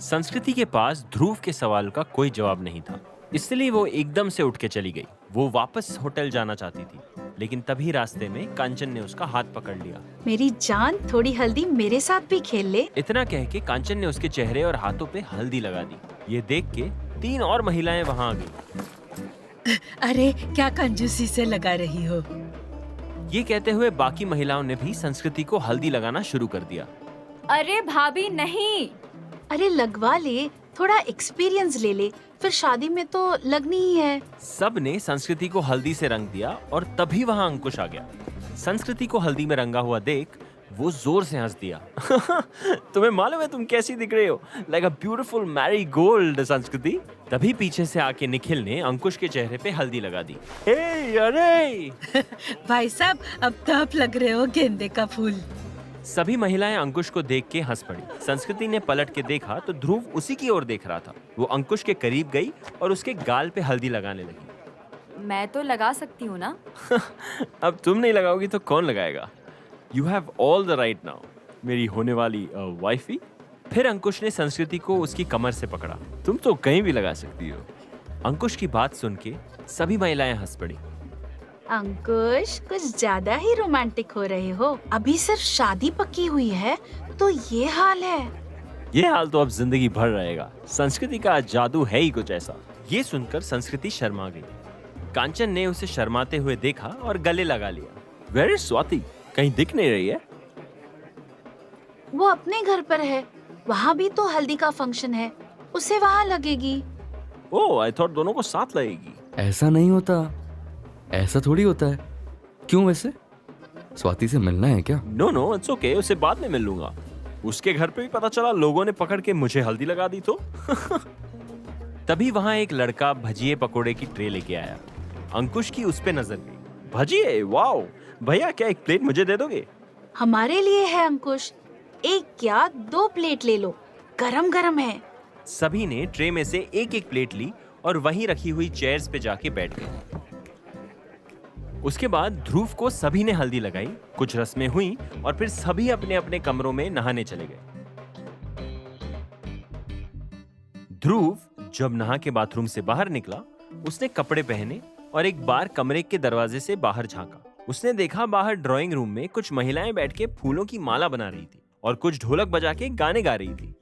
संस्कृति के पास ध्रुव के सवाल का कोई जवाब नहीं था, इसलिए वो एकदम से उठ के चली गई। वो वापस होटल जाना चाहती थी, लेकिन तभी रास्ते में कांचन ने उसका हाथ पकड़ लिया। मेरी जान, थोड़ी हल्दी मेरे साथ भी खेल ले। इतना कह के कांचन ने उसके चेहरे और हाथों पे हल्दी लगा दी। ये देख के 3 और महिलाएं वहाँ आ गई। अरे क्या कंजूसी से लगा रही हो। ये कहते हुए बाकी महिलाओं ने भी संस्कृति को हल्दी लगाना शुरू कर दिया। अरे भाभी नहीं। अरे लगवा ले, थोड़ा एक्सपीरियंस ले ले, फिर शादी में तो लगनी ही है। सब ने संस्कृति को हल्दी से रंग दिया और तभी वहाँ अंकुश आ गया। संस्कृति को हल्दी में रंगा हुआ देख वो जोर से हंस दिया। तुम्हें मालूम है तुम कैसी दिख रही हो? लाइक अ ब्यूटीफुल मैरीगोल्ड संस्कृति। तभी पीछे से आके निखिल ने अंकुश के चेहरे पे हल्दी लगा दी। हे अरे भाई साहब, अब तो आप लग रहे हो गेंदे का फूल। सभी महिलाएं अंकुश को देख के हंस पड़ी। संस्कृति ने पलट के देखा तो ध्रुव उसी की ओर देख रहा था। वो अंकुश के करीब गई और उसके गाल पे हल्दी लगाने लगी। मैं तो लगा सकती हूँ ना? अब तुम नहीं लगाओगी तो कौन लगाएगा? You have all the right now, मेरी होने वाली वाइफी। फिर अंकुश ने संस्कृति को उसकी कमर से पकड़ा। तुम तो कहीं भी लगा सकती हो। अंकुश की बात सुन के सभी महिलाएं हंस पड़ी। अंकुश, कुछ ज्यादा ही रोमांटिक हो रहे हो। अभी सिर्फ शादी पक्की हुई है तो ये हाल है। ये हाल तो अब जिंदगी भर रहेगा। संस्कृति का जादू है ही कुछ ऐसा। ये सुनकर संस्कृति शर्मा गई। कांचन ने उसे शर्माते हुए देखा और गले लगा लिया। Where is Swati? कहीं दिख नहीं रही है? वो अपने घर पर है, वहाँ भी तो हल्दी का फंक्शन है, उसे वहाँ लगेगी। ओह, आई थॉट दोनों को साथ लगेगी। ऐसा नहीं होता, ऐसा थोड़ी होता है। क्यों वैसे? स्वाति से मिलना है क्या? नो नो, इट्स ओके, उसे बाद में मिल लूंगा। उसके घर पे भी पता चला लोगों ने पकड़ के मुझे हल्दी लगा दी तो। तभी वहाँ एक लड़का भजिए पकोड़े की ट्रे लेके आया। अंकुश की उस पे नजर गई। भजिए, वाओ भैया, क्या एक प्लेट मुझे दे दोगे? हमारे लिए है अंकुश, एक क्या 2 प्लेट ले लो, गरम गरम है। सभी ने ट्रे में से एक एक प्लेट ली और वहीं रखी हुई चेयर्स पे जाके बैठ गए। उसके बाद ध्रुव को सभी ने हल्दी लगाई, कुछ रस्में हुई और फिर सभी अपने अपने कमरों में नहाने चले गए। ध्रुव जब नहा के बाथरूम से बाहर निकला, उसने कपड़े पहने और एक बार कमरे के दरवाजे से बाहर झांका। उसने देखा बाहर ड्राइंग रूम में कुछ महिलाएं बैठ के फूलों की माला बना रही थी और कुछ ढोलक बजा के गाने गा रही थी।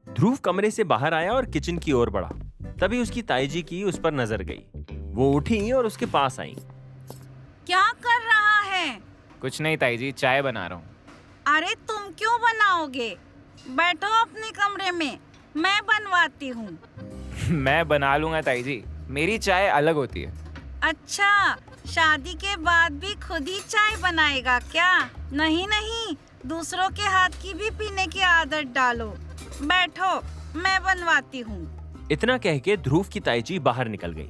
ध्रुव कमरे से बाहर आया और किचन की ओर बढ़ा। तभी उसकी ताईजी की उस पर नजर गई। वो उठी और उसके पास आई। क्या कर रहा है? कुछ नहीं ताई जी, चाय बना रहा हूँ। अरे तुम क्यों बनाओगे? बैठो अपने कमरे में, मैं बनवाती हूँ। मैं बना लूंगा ताई जी, मेरी चाय अलग होती है। अच्छा, शादी के बाद भी खुद ही चाय बनाएगा क्या? नहीं नहीं, दूसरों के हाथ की भी पीने की आदत डालो। बैठो, मैं बनवाती हूँ। इतना कह के ध्रुव की ताईजी बाहर निकल गई।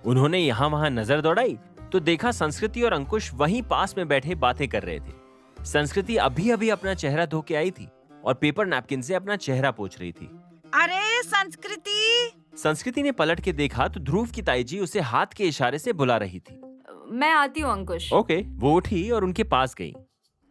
उन्होंने यहाँ वहाँ नजर दौड़ाई तो देखा संस्कृति और अंकुश वहीं पास में बैठे बातें कर रहे थे। संस्कृति अभी अभी अपना चेहरा धो के आई थी और पेपर नैपकिन से अपना चेहरा पोंछ रही थी। अरे संस्कृति ने पलट के देखा तो ध्रुव की ताईजी उसे हाथ के इशारे से बुला रही थी। मैं आती हूँ अंकुश। ओके, वो उठी और उनके पास गई।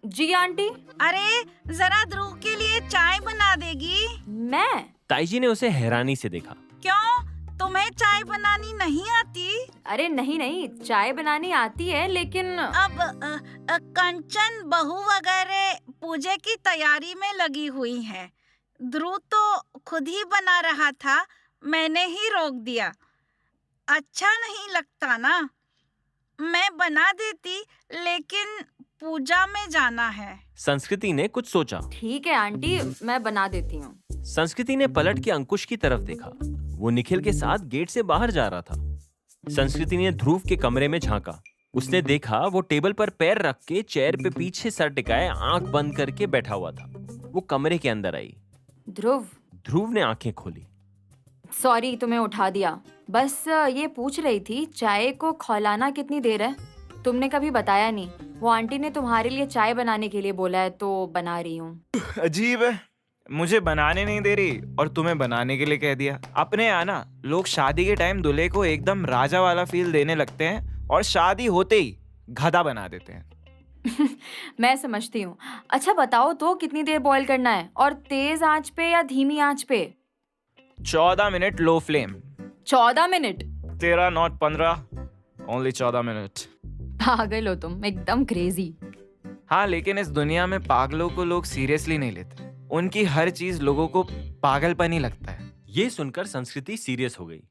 जी आंटी। अरे जरा ध्रुव के लिए चाय बना देगी? मैं? ताईजी ने उसे हैरानी से देखा। क्यों, तुम्हें चाय बनानी नहीं आती? अरे नहीं नहीं, चाय बनानी आती है, लेकिन अब कंचन, बहू वगैरह पूजे की तैयारी में लगी हुई है। ध्रुव तो खुद ही बना रहा था, मैंने ही रोक दिया। अच्छा नहीं लगता ना? मैं बना देती, लेकिन पूजा में जाना है। संस्कृति ने कुछ सोचा। ठीक है आंटी, मैं बना देती हूँ। संस्कृति ने पलट के अंकुश की तरफ देखा। वो निखिल के साथ गेट से बाहर जा रहा था। संस्कृति ने ध्रुव के कमरे में झांका। उसने देखा वो टेबल पर पैर रख के चेयर पे पीछे सर टिकाए आंख बंद करके बैठा हुआ था। वो कमरे के अंदर आई। ध्रुव ने आंखें खोली। सॉरी तुम्हें उठा दिया, बस ये पूछ रही थी चाय को खौलाना कितनी देर है? तुमने कभी बताया नहीं। वो आंटी ने तुम्हारे लिए चाय बनाने के लिए बोला है तो बना रही हूँ। अजीब है, मुझे बनाने नहीं दे रही और तुम्हें बनाने के लिए कह दिया। अपने यहाँ ना लोग शादी के टाइम दूल्हे को एकदम राजा वाला फील देने लगते हैं और शादी होते ही गधा बना देते हैं। मैं समझती हूँ। अच्छा बताओ तो कितनी देर बॉईल करना है, और तेज आंच पे या धीमी आंच पे? 14 मिनट लो फ्लेम। 14 मिनट? तेरा नॉट 15, ओनली 14 मिनट। पागल हो तुम, एकदम क्रेजी। हाँ, लेकिन इस दुनिया में पागलों को लोग सीरियसली नहीं लेते। उनकी हर चीज लोगों को पागलपन ही लगता है। ये सुनकर संस्कृति सीरियस हो गई।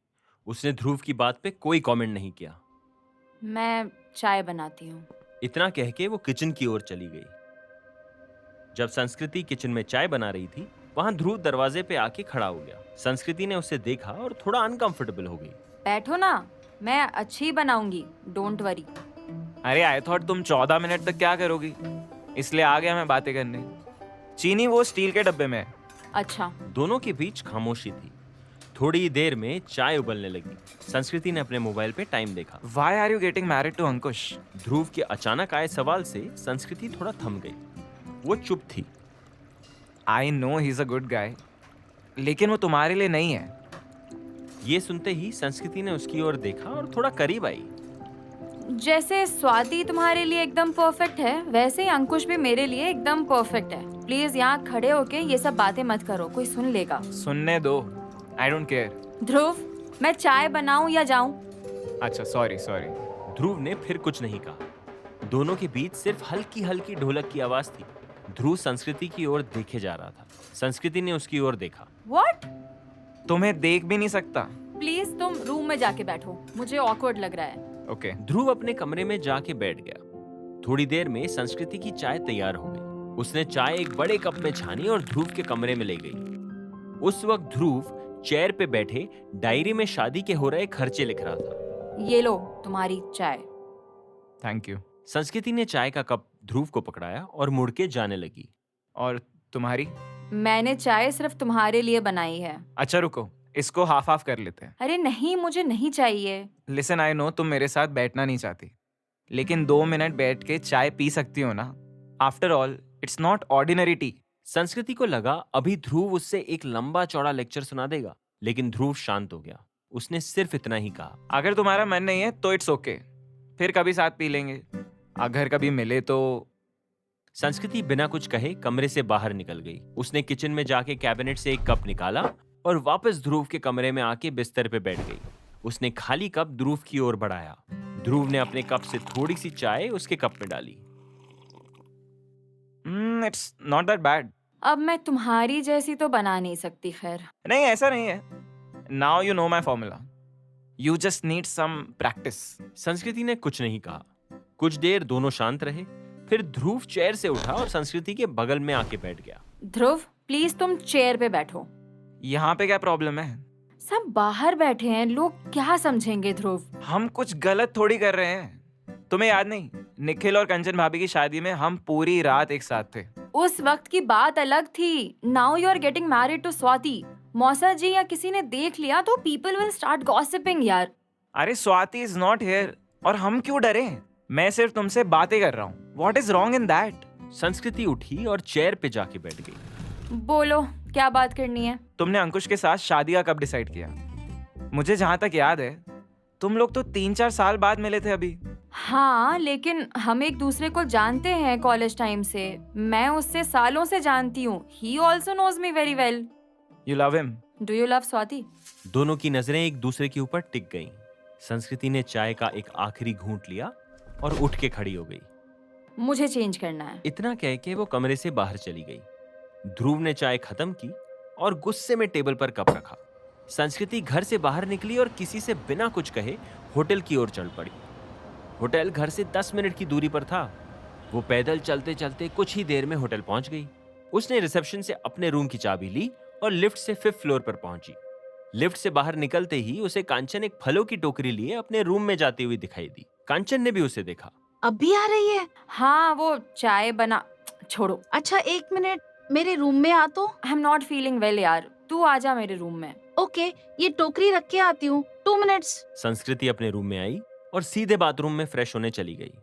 उसने ध्रुव की बात पे कोई कमेंट नहीं किया। मैं चाय बनाती हूँ। इतना कह के वो किचन की ओर चली गई। जब संस्कृति किचन में चाय बना रही थी, वहां ध्रुव दरवाजे पे आके खड़ा हो गया। संस्कृति ने उसे देखा और थोड़ा अनकंफर्टेबल हो गई। बैठो ना, मैं अच्छी बनाऊंगी, डोंट वरी। अरे आई थॉट तुम 14 मिनट तक क्या करोगी, इसलिए आ गया मैं बातें करने। चीनी वो स्टील के डब्बे में है। अच्छा। दोनों के बीच खामोशी थी। थोड़ी देर में चाय उबलने लगी। संस्कृति ने अपने मोबाइल पे टाइम देखा। Why are you getting married to अंकुश? ध्रुव के अचानक आए सवाल से संस्कृति थोड़ा थम गई। वो चुप थी। I know he's a good guy, लेकिन वो तुम्हारे लिए नहीं है। ये सुनते ही संस्कृति ने उसकी ओर देखा और थोड़ा करीब आई। जैसे स्वाति तुम्हारे लिए एकदम परफेक्ट है, वैसे ही अंकुश भी मेरे लिए एकदम परफेक्ट है। प्लीज यहाँ खड़े होके ये सब बातें मत करो, कोई सुन लेगा। सुनने दो, I don't care। ध्रुव, मैं चाय बनाऊं या जाऊं? अच्छा, सॉरी। ध्रुव ने फिर कुछ नहीं कहा। दोनों के बीच सिर्फ हल्की हल्की ढोलक की आवाज थी। ध्रुव संस्कृति की ओर देखे जा रहा था। संस्कृति ने उसकी ओर देखा। What? तुम्हें देख भी नहीं सकता। प्लीज तुम रूम में जाके बैठो, मुझे ऑकवर्ड लग रहा है। ओके। ध्रुव अपने कमरे में जाके बैठ गया। थोड़ी देर में संस्कृति की चाय तैयार हो गई। उसने चाय एक बड़े कप में छानी और ध्रुव के कमरे में ले गई। उस वक्त ध्रुव चेयर पे बैठे डायरी में शादी के हो रहे खर्चे लिख रहा था। ये लो तुम्हारी चाय। Thank you. संस्कृति ने चाय का कप ध्रुव को पकड़ाया और मुड़ के जाने लगी। और तुम्हारी? मैंने चाय सिर्फ तुम्हारे लिए बनाई है। अच्छा रुको, इसको हाफ हाफ कर लेते हैं। अरे नहीं, मुझे नहीं चाहिए। लिसन, आई नो तुम मेरे साथ बैठना नहीं चाहती, लेकिन 2 मिनट बैठ के चाय पी सकती हो ना। After all it's not ordinary T. संस्कृति को लगा अभी ध्रुव उससे एक लंबा चौड़ा लेक्चर सुना देगा, लेकिन ध्रुव शांत हो गया। उसने सिर्फ इतना ही कहा, अगर तुम्हारा मन नहीं है तो इट्स ओके, फिर कभी साथ पी लेंगे, अगर कभी मिले तो। संस्कृति बिना कुछ कहे कमरे से बाहर निकल गई। उसने किचन में जाके कैबिनेट से एक कप निकाला और वापस ध्रुव के कमरे में आके बिस्तर पे बैठ गई। उसने खाली कप ध्रुव की ओर बढ़ाया। ध्रुव ने अपने कप से थोड़ी सी चाय उसके कप में डाली। It's not that bad. अब मैं तुम्हारी जैसी तो बना नहीं सकती। खैर नहीं, ऐसा नहीं है। Now you know my formula, you just need some practice. Sanskriti ने कुछ नहीं कहा। कुछ देर दोनों शांत रहे। फिर ध्रुव चेयर से उठा और संस्कृति के बगल में आके बैठ गया। ध्रुव, प्लीज तुम चेयर पे बैठो। यहाँ पे क्या प्रॉब्लम है? सब बाहर बैठे हैं, लोग क्या समझेंगे? ध्रुव, हम कुछ गलत थोड़ी कर रहे हैं। तुम्हें याद नहीं, निखिल और कंचन भाभी की शादी में हम पूरी रात एक साथ थे। उस वक्त की बात अलग थी। Now you are getting married to Swati. मौसा जी या किसी ने देख लिया तो पीपल विल स्टार्ट गॉसिपिंग यार। अरे स्वाति इज नॉट हियर, और हम क्यों डरे? मैं सिर्फ तुमसे बातें कर रहा हूँ। What is wrong in that? संस्कृति उठी और चेयर पे जाके बैठ गई। बोलो, क्या बात करनी है? तुमने अंकुश के साथ शादी का कब डिसाइड किया? मुझे जहाँ तक याद है तुम लोग तो 3-4 साल बाद मिले थे अभी। हाँ, लेकिन हम एक दूसरे को जानते हैं कॉलेज टाइम से। मैं उससे सालों से जानती हूँ। He also knows me very well. You love him? Do you love Swati? दोनों की नजरें एक दूसरे के ऊपर टिक गईं। संस्कृति ने चाय का एक आखिरी घूंट लिया और उठ के खड़ी हो गई। मुझे चेंज करना है। इतना कह के वो कमरे से बाहर चली गई। ध्रुव ने चाय खत्म की और गुस्से में टेबल पर कप रखा। संस्कृति घर से बाहर निकली और किसी से बिना कुछ कहे होटल की ओर चल पड़ी। होटल घर से 10 मिनट की दूरी पर था। वो पैदल चलते चलते कुछ ही देर में होटल पहुंच गई। उसने रिसेप्शन से अपने रूम की चाबी ली और लिफ्ट से 5th फ्लोर पर पहुंची। लिफ्ट से बाहर निकलते ही उसे कांचन एक फलों की टोकरी लिए अपने रूम में जाती हुई दिखाई दी। कांचन ने भी उसे देखा। अभी आ रही है? हाँ, वो चाय बना। छोड़ो। अच्छा 1 मिनट, मेरे रूम में आ तो। I am not feeling well यार, तू आजा मेरे रूम में। ओके, ये टोकरी रख के आती हूँ। 2 मिनट्स। संस्कृति अपने रूम में आई और सीधे बाथरूम में फ्रेश होने चली गई।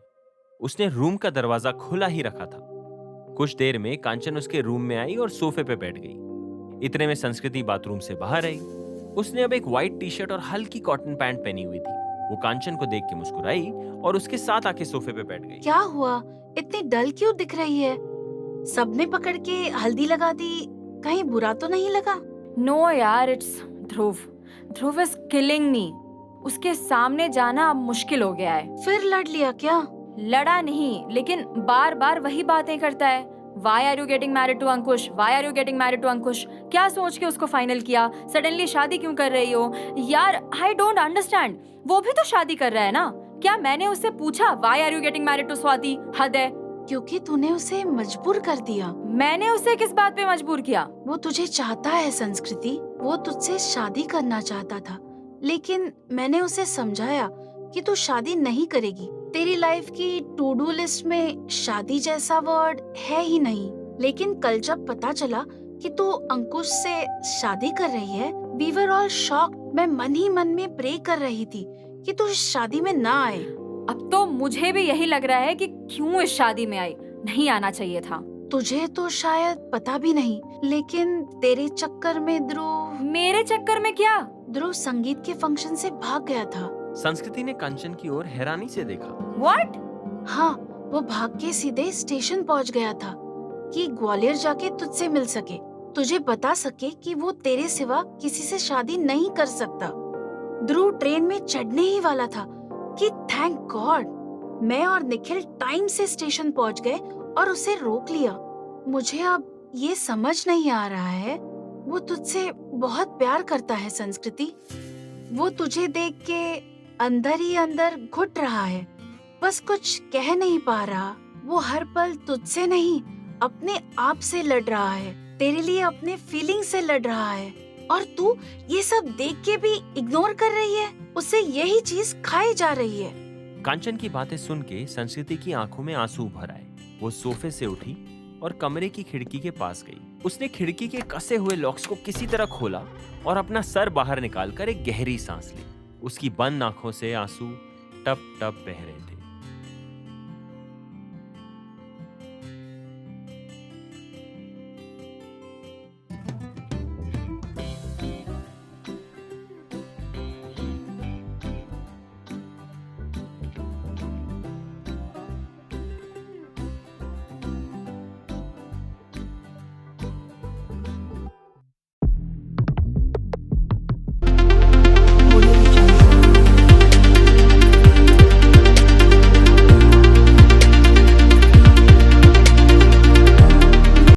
उसने रूम का दरवाजा खुला ही रखा था। कुछ देर में कांचन उसके रूम में आई और सोफे पे बैठ गई। इतने में संस्कृति बाथरूम से बाहर आई। उसने अब एक व्हाइट टी-शर्ट और हल्की कॉटन पैंट पहनी हुई थी। वो कांचन को देख के मुस्कुराई और उसके साथ आके सोफे पे बैठ गई। क्या हुआ? इतनी डल क्यों दिख रही है? सबने पकड़ के हल्दी लगा दी, कहीं बुरा तो नहीं लगा? नो यार, it's Dhruv Dhruv is killing मी। उसके सामने जाना अब मुश्किल हो गया है। फिर लड़ लिया क्या? लड़ा नहीं, लेकिन बार बार वही बातें करता है। Why are you getting married to Ankush? Why are you getting married to अंकुश? क्या सोच के उसको फाइनल किया? सडनली शादी क्यों कर रही हो? यार I don't understand। वो भी तो शादी कर रहा है ना? क्या मैंने उससे पूछा Why are you getting married to Swati? हद है। क्योंकि तूने उसे मजबूर कर दिया। मैंने उसे किस बात पे मजबूर किया? वो तुझे चाहता है संस्कृति, वो तुझसे शादी करना चाहता था, लेकिन मैंने उसे समझाया कि तू शादी नहीं करेगी। तेरी लाइफ की टू डू लिस्ट में शादी जैसा वर्ड है ही नहीं। लेकिन कल जब पता चला कि तू अंकुश से शादी कर रही है, वी वर ऑल शॉक्ड। मैं मन ही मन में प्रे कर रही थी कि तू इस शादी में ना आए। अब तो मुझे भी यही लग रहा है कि क्यों इस शादी में आई। नहीं आना चाहिए था। तुझे तो शायद पता भी नहीं, लेकिन तेरे चक्कर में ध्रुव मेरे चक्कर में क्या? ध्रुव संगीत के फंक्शन से भाग गया था। संस्कृति ने कंचन की ओर हैरानी से देखा। What? हाँ, वो भाग के सीधे स्टेशन पहुंच गया था कि ग्वालियर जाके तुझसे मिल सके, तुझे बता सके कि वो तेरे सिवा किसी से शादी नहीं कर सकता। ध्रुव ट्रेन में चढ़ने ही वाला था कि थैंक गॉड मैं और निखिल टाइम से स्टेशन पहुंच गए और उसे रोक लिया। मुझे अब ये समझ नहीं आ रहा है, वो तुझसे बहुत प्यार करता है संस्कृति। वो तुझे देख के अंदर ही अंदर घुट रहा है, बस कुछ कह नहीं पा रहा। वो हर पल तुझसे नहीं, अपने आप से लड़ रहा है, तेरे लिए अपने फीलिंग से लड़ रहा है, और तू ये सब देख के भी इग्नोर कर रही है। उसे यही चीज खाई जा रही है। कांचन की बातें सुन के संस्कृति की आंखों में आंसू भर आए। वो सोफे से उठी और कमरे की खिड़की के पास गई। उसने खिड़की के कसे हुए लॉक्स को किसी तरह खोला और अपना सर बाहर निकालकर एक गहरी सांस ली। उसकी बंद आंखों से आंसू टप टप बह रहे थे।